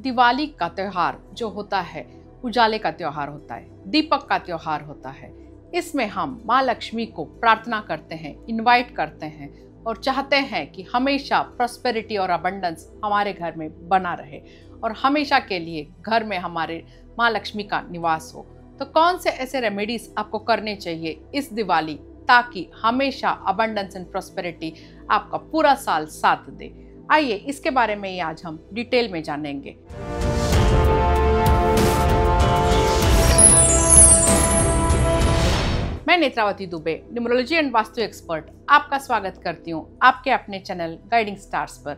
दिवाली का त्योहार जो होता है उजाले का त्योहार होता है, दीपक का त्योहार होता है। इसमें हम माँ लक्ष्मी को प्रार्थना करते हैं, इनवाइट करते हैं और चाहते हैं कि हमेशा प्रॉस्पेरिटी और अबंडेंस हमारे घर में बना रहे और हमेशा के लिए घर में हमारे माँ लक्ष्मी का निवास हो। तो कौन से ऐसे रेमेडीज आपको करने चाहिए इस दिवाली ताकि हमेशा अबंडेंस एंड प्रॉस्पेरिटी आपका पूरा साल साथ दे? आइए इसके बारे में आज हम डिटेल में जानेंगे। मैं Netravati Dubey, numerology and vastu expert, आपका स्वागत करती हूँ आपके अपने चैनल गाइडिंग स्टार्स पर।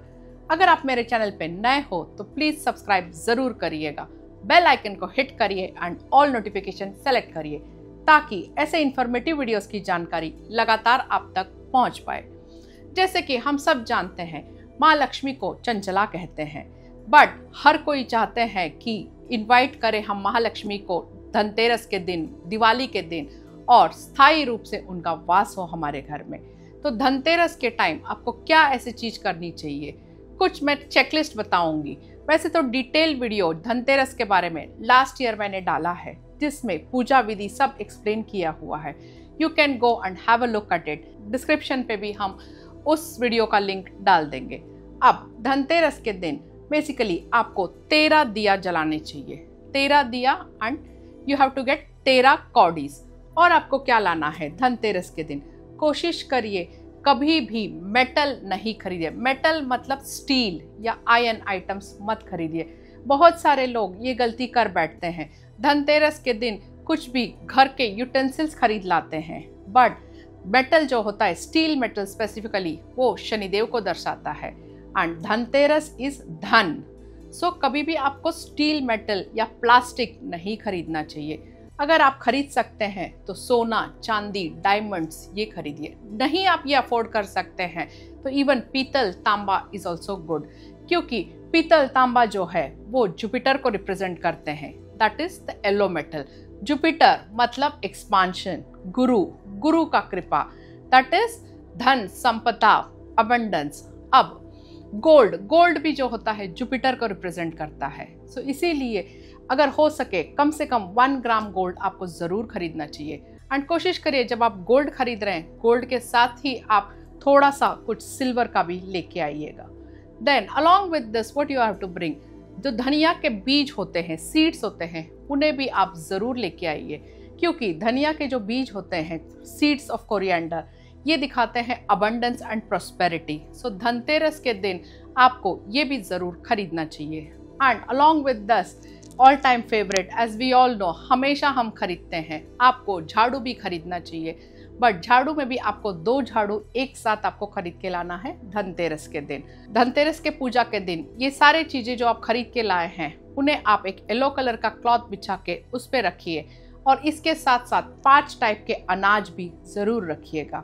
अगर आप मेरे चैनल पे नए हो तो प्लीज सब्सक्राइब जरूर करिएगा, बेल आइकन को हिट करिए एंड ऑल नोटिफिकेशन सेलेक्ट करिए ताकि ऐसे इंफॉर्मेटिव वीडियोस की जानकारी लगातार आप तक पहुंच पाए। जैसे कि हम सब जानते हैं माँ लक्ष्मी को चंचला कहते हैं, बट हर कोई चाहते हैं कि इनवाइट करें हम महालक्ष्मी को धनतेरस के दिन, दिवाली के दिन और स्थायी रूप से उनका वास हो हमारे घर में। तो धनतेरस के टाइम आपको क्या ऐसी चीज करनी चाहिए, कुछ मैं चेकलिस्ट बताऊंगी। वैसे तो डिटेल वीडियो धनतेरस के बारे में लास्ट ईयर मैंने डाला है जिसमें पूजा विधि सब एक्सप्लेन किया हुआ है। You can go and have a look at it. Description पे भी हम उस वीडियो का लिंक डाल देंगे। अब धनतेरस के दिन बेसिकली आपको 13 दिया जलाने चाहिए, 13 दिया and you have to get 13 कौडीज। और आपको क्या लाना है धनतेरस के दिन? कोशिश करिए कभी भी मेटल नहीं खरीदिए। मेटल मतलब स्टील या आयरन आइटम्स मत खरीदिए। बहुत सारे लोग ये गलती कर बैठते हैं, धनतेरस के दिन कुछ भी घर के यूटेंसिल्स खरीद लाते हैं, बट मेटल जो होता है, स्टील मेटल स्पेसिफिकली, वो शनिदेव को दर्शाता है एंड धनतेरस इज धन। सो कभी भी आपको स्टील मेटल या प्लास्टिक नहीं खरीदना चाहिए। अगर आप खरीद सकते हैं तो सोना, चांदी, डायमंड्स ये खरीदिए। नहीं आप ये अफोर्ड कर सकते हैं तो इवन पीतल, तांबा इज ऑल्सो गुड, क्योंकि पीतल, तांबा जो है वो जुपिटर को रिप्रेजेंट करते हैं। That is the yellow metal. Jupiter मतलब एक्सपांशन, गुरु का कृपा, दैट इज धन, संपदा, अबंडेंस। अब गोल्ड भी जो होता है जुपिटर को रिप्रेजेंट करता है। सो इसीलिए अगर हो सके कम से कम 1 ग्राम गोल्ड आपको जरूर खरीदना चाहिए। एंड कोशिश करिए जब आप गोल्ड खरीद रहे हैं, गोल्ड के साथ ही आप थोड़ा सा कुछ सिल्वर का भी लेके आइएगा। Then along with this what you have to bring, जो धनिया के बीज होते हैं, सीड्स होते हैं, उन्हें भी आप जरूर लेके आइए, क्योंकि धनिया के जो बीज होते हैं, सीड्स ऑफ कोरिएंडर, ये दिखाते हैं abundance and prosperity. So Dhanteras के दिन आपको ये भी जरूर खरीदना चाहिए। And along with this all time favourite, as we all know, हमेशा हम खरीदते हैं, आपको झाड़ू भी खरीदना चाहिए। बट झाड़ू में भी आपको 2 झाड़ू एक साथ आपको खरीद के लाना है धनतेरस के दिन। धनतेरस के पूजा के दिन ये सारे चीजें जो आप खरीद के लाए हैं उन्हें आप एक येलो कलर का क्लॉथ बिछा के उस पर रखिए और इसके साथ साथ 5 टाइप के अनाज भी जरूर रखिएगा।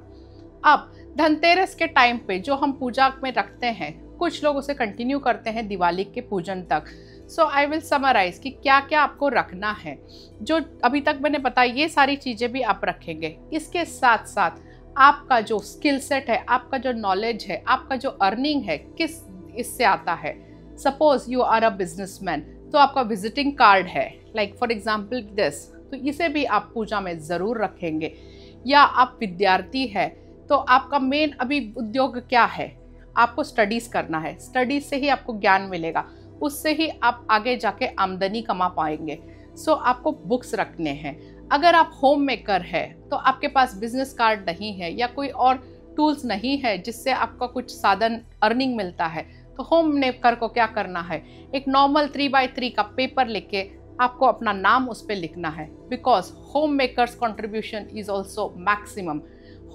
अब धनतेरस के टाइम पे जो हम पूजा में रखते हैं, कुछ लोग उसे कंटिन्यू करते हैं दिवाली के पूजन तक। सो आई विल समराइज कि क्या क्या आपको रखना है। जो अभी तक मैंने बताया ये सारी चीज़ें भी आप रखेंगे। इसके साथ साथ आपका जो स्किल सेट है, आपका जो नॉलेज है, आपका जो अर्निंग है, किस इससे आता है। Suppose you are a businessman तो आपका विजिटिंग कार्ड है, लाइक फॉर एग्जाम्पल दिस, तो इसे भी आप पूजा में ज़रूर रखेंगे। या आप विद्यार्थी है तो आपका मेन अभी उद्योग क्या है, आपको स्टडीज़ करना है, स्टडीज से ही आपको ज्ञान मिलेगा, उससे ही आप आगे जाके आमदनी कमा पाएंगे। सो आपको बुक्स रखने हैं। अगर आप होम मेकर है तो आपके पास बिजनेस कार्ड नहीं है या कोई और टूल्स नहीं है जिससे आपका कुछ साधन अर्निंग मिलता है, तो होम मेकर को क्या करना है, एक नॉर्मल 3x3 का पेपर लेके आपको अपना नाम उस पर लिखना है, because home makers contribution is also maximum.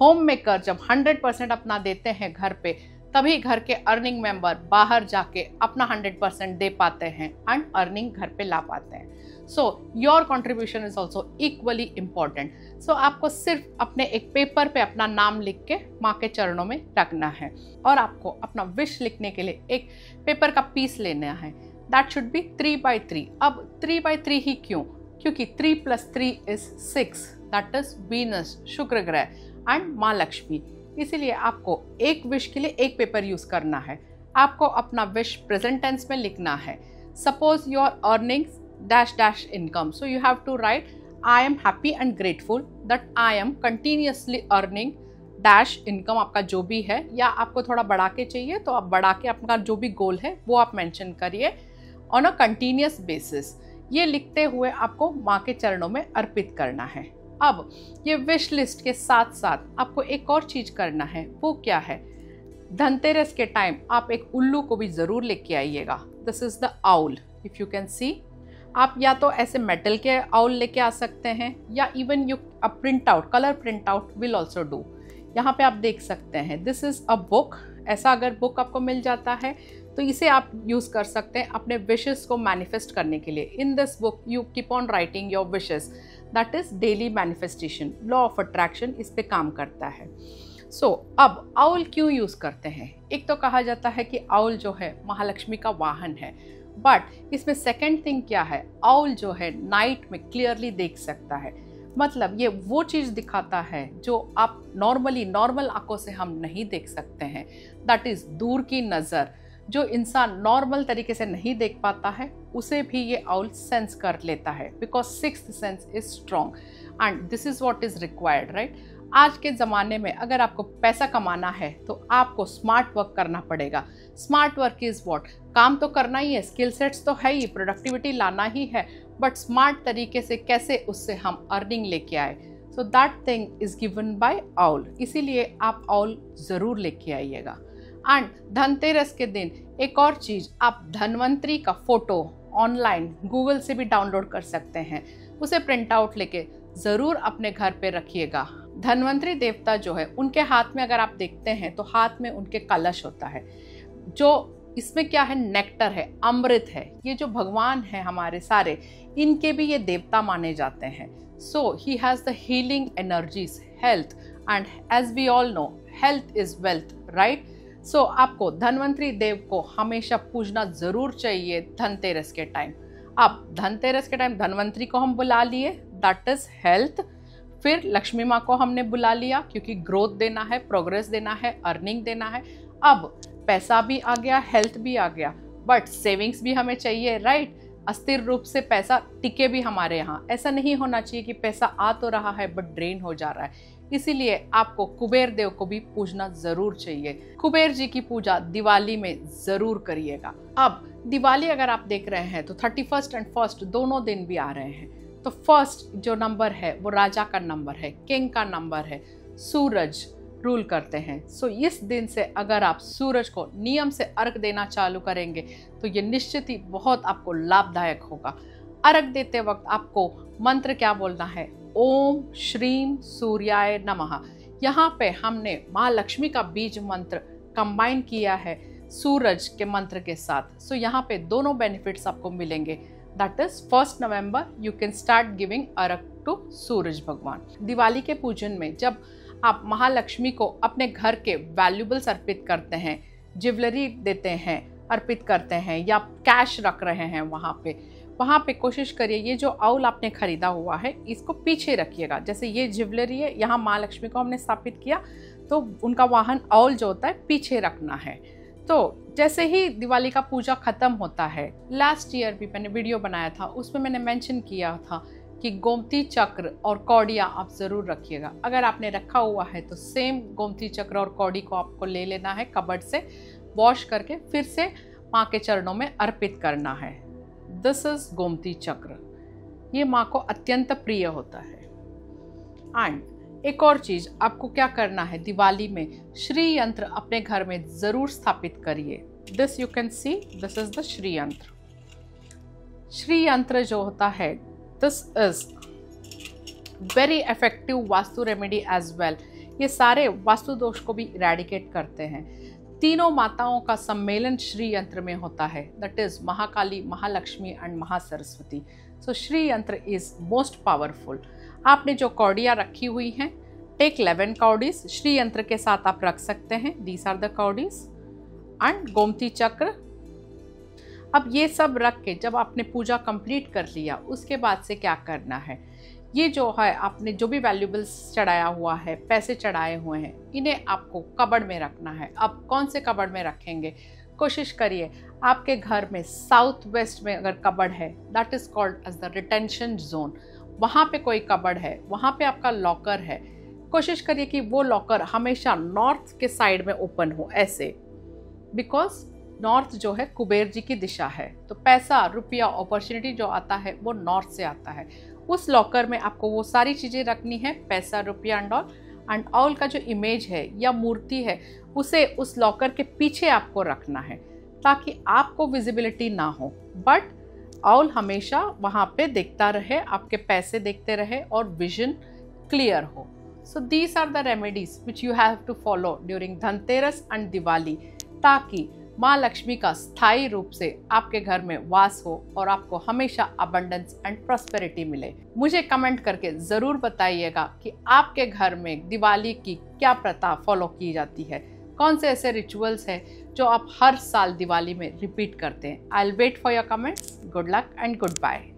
Home maker जब 100% अपना देते हैं घर पे, तभी घर के अर्निंग मेंबर बाहर जाके अपना 100% दे पाते हैं एंड अर्निंग घर पे ला पाते हैं। So your contribution is also equally important. So आपको सिर्फ अपने एक पेपर पे अपना नाम लिख के माँ के चरणों में रखना है और आपको अपना विश लिखने के लिए एक पेपर का पीस लेना है। That should be 3x3। अब 3x3 ही क्यों? क्योंकि 3 + 3 is 6, दैट इज वीनस, शुक्र ग्रह एंड माँ लक्ष्मी। इसीलिए आपको एक विश के लिए एक पेपर यूज करना है। आपको अपना विश प्रेजेंट टेंस में लिखना है। Suppose you are earning dash dash income, so you have to write I am happy and grateful that I am continuously earning dash income, आपका जो भी है, या आपको थोड़ा बढ़ा के चाहिए तो आप बढ़ा के अपना जो भी गोल है वो आप मेंशन करिए ऑन अ कंटिन्यूस बेसिस। ये लिखते हुए आपको माँ के चरणों में अर्पित करना है। अब ये विश लिस्ट के साथ साथ आपको एक और चीज करना है, वो क्या है, धनतेरस के टाइम आप एक उल्लू को भी जरूर लेके आइएगा। This is the owl, if you can सी। आप या तो ऐसे मेटल के आउल लेके आ सकते हैं या even you a print out, colour print out will also do. यहाँ पे आप देख सकते हैं दिस इज अ बुक। ऐसा अगर बुक आपको मिल जाता है तो इसे आप यूज कर सकते हैं अपने विशेस को मैनिफेस्ट करने के लिए। In this book you keep on writing your wishes, that is daily manifestation, law of attraction इस पे काम करता है। सो अब आउल क्यों यूज करते हैं? एक तो कहा जाता है कि आउल जो है महालक्ष्मी का वाहन है, बट इसमें सेकेंड थिंग क्या है, आउल जो है नाइट में क्लियरली देख सकता है। मतलब ये वो चीज़ दिखाता है जो आप नॉर्मल आंखों से हम नहीं देख सकते हैं, दैट इज दूर की नज़र। जो इंसान नॉर्मल तरीके से नहीं देख पाता है उसे भी ये आउल सेंस कर लेता है, because sixth sense is strong and this is what is required, right. आज के ज़माने में अगर आपको पैसा कमाना है तो आपको स्मार्ट वर्क करना पड़ेगा। स्मार्ट वर्क इज़ व्हाट, काम तो करना ही है, स्किल सेट्स तो है ही, प्रोडक्टिविटी लाना ही है, बट स्मार्ट तरीके से कैसे उससे हम अर्निंग लेके आए, so that thing is given by owl. इसीलिए आप आउल ज़रूर लेके आइएगा। एंड धनतेरस के दिन एक और चीज़, आप धन्वंतरी का फोटो ऑनलाइन गूगल से भी डाउनलोड कर सकते हैं, उसे प्रिंट आउट लेके ज़रूर अपने घर पे रखिएगा। धन्वंतरी देवता जो है उनके हाथ में अगर आप देखते हैं तो हाथ में उनके कलश होता है, जो इसमें क्या है, नेक्टर है, अमृत है। ये जो भगवान है हमारे सारे, इनके भी ये देवता माने जाते हैं। So he has the healing energies, health, and as we all know health is wealth, right. So आपको धन्वंतरी देव को हमेशा पूजना ज़रूर चाहिए धनतेरस के टाइम। अब धनतेरस के टाइम धन्वंतरी को हम बुला लिए, दैट इज हेल्थ। फिर लक्ष्मी माँ को हमने बुला लिया क्योंकि ग्रोथ देना है, प्रोग्रेस देना है, अर्निंग देना है। अब पैसा भी आ गया, हेल्थ भी आ गया, बट सेविंग्स भी हमें चाहिए, राइट। अस्थिर रूप से पैसा टिके भी हमारे यहाँ। ऐसा नहीं होना चाहिए कि पैसा आ तो रहा है बट ड्रेन हो जा रहा है। इसीलिए आपको कुबेर देव को भी पूजना जरूर चाहिए। कुबेर जी की पूजा दिवाली में जरूर करिएगा। अब दिवाली अगर आप देख रहे हैं तो 31 एंड 1 दोनों दिन भी आ रहे हैं। तो फर्स्ट जो नंबर है वो राजा का नंबर है, किंग का नंबर है, सूरज रूल करते हैं। सो इस दिन से अगर आप सूरज को नियम से अर्घ देना चालू करेंगे तो ये निश्चित ही बहुत आपको लाभदायक होगा। अर्घ देते वक्त आपको मंत्र क्या बोलना है, ओम श्रीम सूर्याय नमः। यहाँ पे हमने माँ लक्ष्मी का बीज मंत्र कंबाइन किया है सूरज के मंत्र के साथ। सो यहाँ पे दोनों बेनिफिट्स आपको मिलेंगे। That is 1 November you can start giving अर्घ टू सूरज भगवान। दिवाली के पूजन में जब आप महालक्ष्मी को अपने घर के वैल्यूबल्स अर्पित करते हैं, ज्वेलरी देते हैं, अर्पित करते हैं, या कैश रख रहे हैं वहाँ पे कोशिश करिए ये जो आउल आपने खरीदा हुआ है इसको पीछे रखिएगा। जैसे ये ज्वेलरी है, यहाँ माँ लक्ष्मी को हमने स्थापित किया तो उनका वाहन आउल जो होता है पीछे रखना है। तो जैसे ही दिवाली का पूजा खत्म होता है, लास्ट ईयर भी मैंने वीडियो बनाया था, उसमें मैंने मेंशन किया था कि गोमती चक्र और कौड़िया आप ज़रूर रखिएगा। अगर आपने रखा हुआ है तो सेम गोमती चक्र और कौड़ी को आपको ले लेना है, कबर्ड से वॉश करके फिर से माँ के चरणों में अर्पित करना है। दिस इज गोमती चक्र, ये माँ को अत्यंत प्रिय होता है। एंड एक और चीज़ आपको क्या करना है, दिवाली में श्री यंत्र अपने घर में ज़रूर स्थापित करिए। This you can see, this is the Shri Yantra. Shri Yantra जो होता है this is very effective vastu remedy as well. ये सारे वास्तु दोष को भी इरेडिकेट करते हैं। तीनों माताओं का सम्मेलन श्री यंत्र में होता है, that is Mahakali, Mahalakshmi and Mahasaraswati. So Shri Yantra is most powerful. आपने जो कौड़ियाँ रखी हुई हैं, टेक 11 कौड़ीज श्री यंत्र के साथ आप रख सकते हैं। These are the cowries and Gomti chakra. अब ये सब रख के जब आपने पूजा कंप्लीट कर लिया, उसके बाद से क्या करना है, ये जो है आपने जो भी वैल्यूबल्स चढ़ाया हुआ है, पैसे चढ़ाए हुए हैं, इन्हें आपको कबर्ड में रखना है। अब कौन से कबर्ड में रखेंगे, कोशिश करिए आपके घर में साउथ वेस्ट में अगर कबर्ड है, that is called as the retention zone, वहाँ पे कोई कबर्ड है, वहाँ पे आपका लॉकर है, कोशिश करिए कि वो लॉकर हमेशा नॉर्थ के साइड में ओपन हो ऐसे, बिकॉज नॉर्थ जो है कुबेर जी की दिशा है, तो पैसा, रुपया, अपॉर्चुनिटी जो आता है वो नॉर्थ से आता है। उस लॉकर में आपको वो सारी चीज़ें रखनी है, पैसा, रुपया एंड ऑल। एंड ऑल का जो इमेज है या मूर्ति है उसे उस लॉकर के पीछे आपको रखना है ताकि आपको विजिबिलिटी ना हो, बट ऑल हमेशा वहाँ पे देखता रहे, आपके पैसे देखते रहे और विजन क्लियर हो। So these are the remedies which you have to follow during Dhanteras and Diwali, ताकि माँ लक्ष्मी का स्थायी रूप से आपके घर में वास हो और आपको हमेशा अबंडेंस एंड प्रॉस्पेरिटी मिले। मुझे कमेंट करके ज़रूर बताइएगा कि आपके घर में दिवाली की क्या प्रथा फॉलो की जाती है, कौन से ऐसे रिचुअल्स हैं जो आप हर साल दिवाली में रिपीट करते हैं। I will wait for your comments. Good luck and good bye.